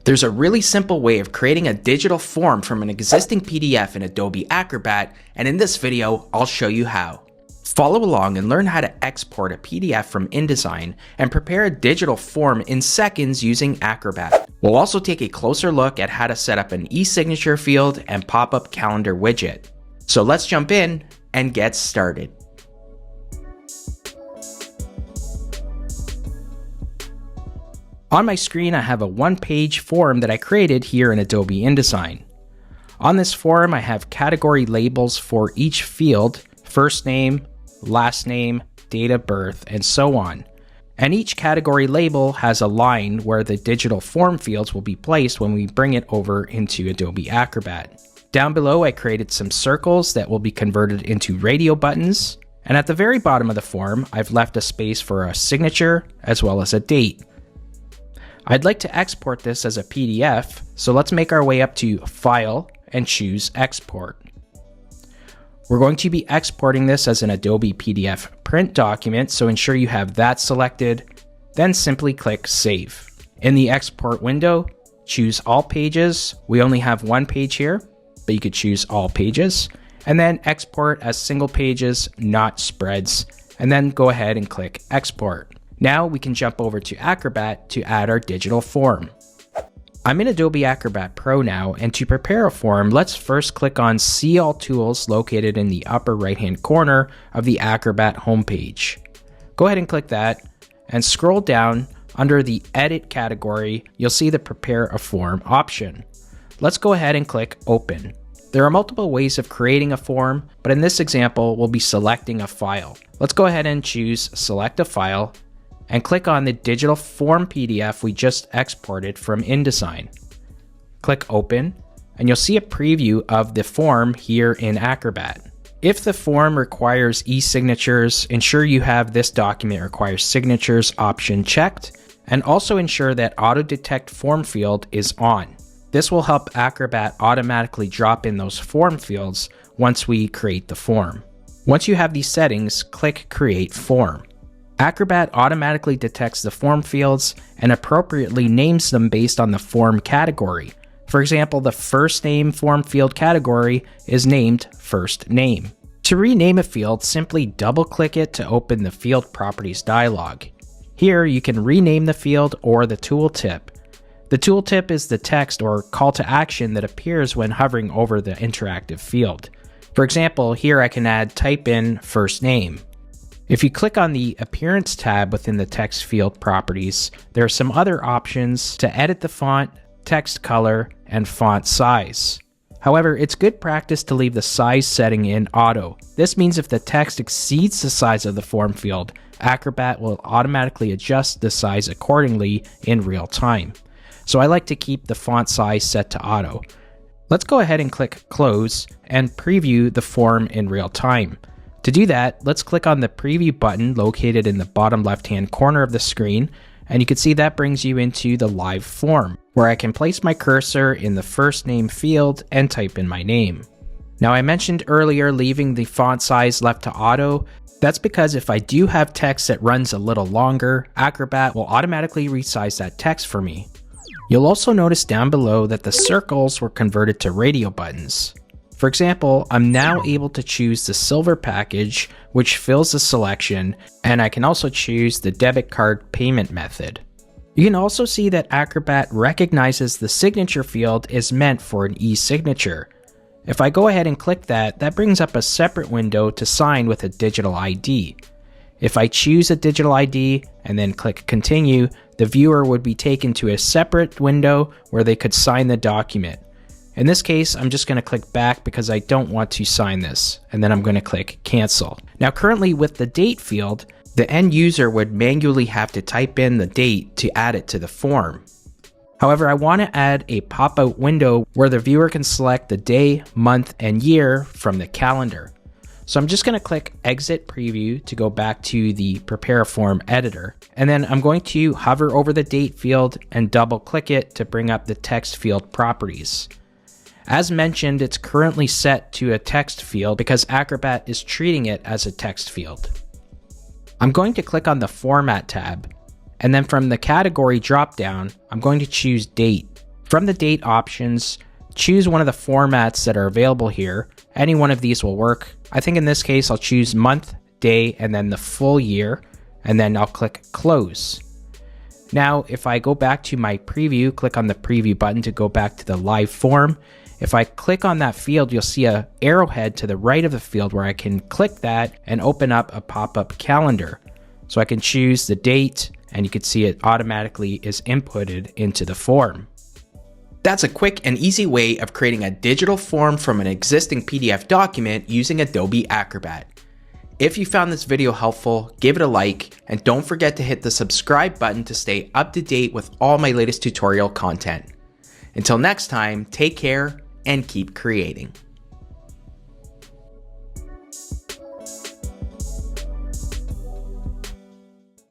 There's a really simple way of creating a digital form from an existing PDF in Adobe Acrobat, and in this video, I'll show you how. Follow along and learn how to export a PDF from InDesign and prepare a digital form in seconds using Acrobat. We'll also take a closer look at how to set up an e-signature field and pop-up calendar widget. So let's jump in and get started. On my screen, I have a one-page form that I created here in Adobe InDesign. On this form, I have category labels for each field: first name, last name, date of birth, and so on. And each category label has a line where the digital form fields will be placed when we bring it over into Adobe Acrobat. Down below, I created some circles that will be converted into radio buttons. And at the very bottom of the form, I've left a space for a signature as well as a date. I'd like to export this as a PDF, so let's make our way up to File and choose Export. We're going to be exporting this as an Adobe PDF print document, so ensure you have that selected, then simply click Save. In the export window, choose All Pages. We only have one page here, but you could choose All Pages, and then export as single pages, not spreads, and then go ahead and click Export. Now we can jump over to Acrobat to add our digital form. I'm in Adobe Acrobat Pro now, and to prepare a form, let's first click on See All Tools located in the upper right-hand corner of the Acrobat homepage. Go ahead and click that, and scroll down under the Edit category, you'll see the Prepare a Form option. Let's go ahead and click Open. There are multiple ways of creating a form, but in this example, we'll be selecting a file. Let's go ahead and choose Select a File, and click on the digital form PDF we just exported from InDesign. Click Open, and you'll see a preview of the form here in Acrobat. If the form requires e-signatures, ensure you have this document requires signatures option checked, and also ensure that Auto Detect Form field is on. This will help Acrobat automatically drop in those form fields once we create the form. Once you have these settings, click Create Form. Acrobat automatically detects the form fields and appropriately names them based on the form category. For example, the first name form field category is named First Name. To rename a field, simply double-click it to open the Field Properties dialog. Here, you can rename the field or the tooltip. The tooltip is the text or call to action that appears when hovering over the interactive field. For example, here I can add Type in First Name. If you click on the Appearance tab within the text field properties, there are some other options to edit the font, text color, and font size. However, it's good practice to leave the size setting in auto. This means if the text exceeds the size of the form field, Acrobat will automatically adjust the size accordingly in real time. So I like to keep the font size set to auto. Let's go ahead and click Close and preview the form in real time. To do that, let's click on the Preview button located in the bottom left-hand corner of the screen, and you can see that brings you into the live form, where I can place my cursor in the first name field and type in my name. Now, I mentioned earlier leaving the font size left to auto. That's because if I do have text that runs a little longer, Acrobat will automatically resize that text for me. You'll also notice down below that the circles were converted to radio buttons. For example, I'm now able to choose the silver package, which fills the selection, and I can also choose the debit card payment method. You can also see that Acrobat recognizes the signature field is meant for an e-signature. If I go ahead and click that, that brings up a separate window to sign with a digital ID. If I choose a digital ID and then click Continue, the viewer would be taken to a separate window where they could sign the document. In this case, I'm just going to click back because I don't want to sign this, and then I'm going to click Cancel. Now currently with the date field, the end user would manually have to type in the date to add it to the form. However, I want to add a pop-out window where the viewer can select the day, month, and year from the calendar. So I'm just going to click Exit Preview to go back to the Prepare a Form editor, and then I'm going to hover over the date field and double click it to bring up the text field properties. As mentioned, it's currently set to a text field because Acrobat is treating it as a text field. I'm going to click on the Format tab, and then from the category dropdown, I'm going to choose Date. From the date options, choose one of the formats that are available here. Any one of these will work. I think in this case, I'll choose month, day, and then the full year, and then I'll click close. Now, if I go back to my preview, click on the preview button to go back to the live form. If I click on that field, you'll see an arrowhead to the right of the field where I can click that and open up a pop-up calendar. So I can choose the date, and you can see it automatically is inputted into the form. That's a quick and easy way of creating a digital form from an existing PDF document using Adobe Acrobat. If you found this video helpful, give it a like, and don't forget to hit the subscribe button to stay up to date with all my latest tutorial content. Until next time, take care and keep creating.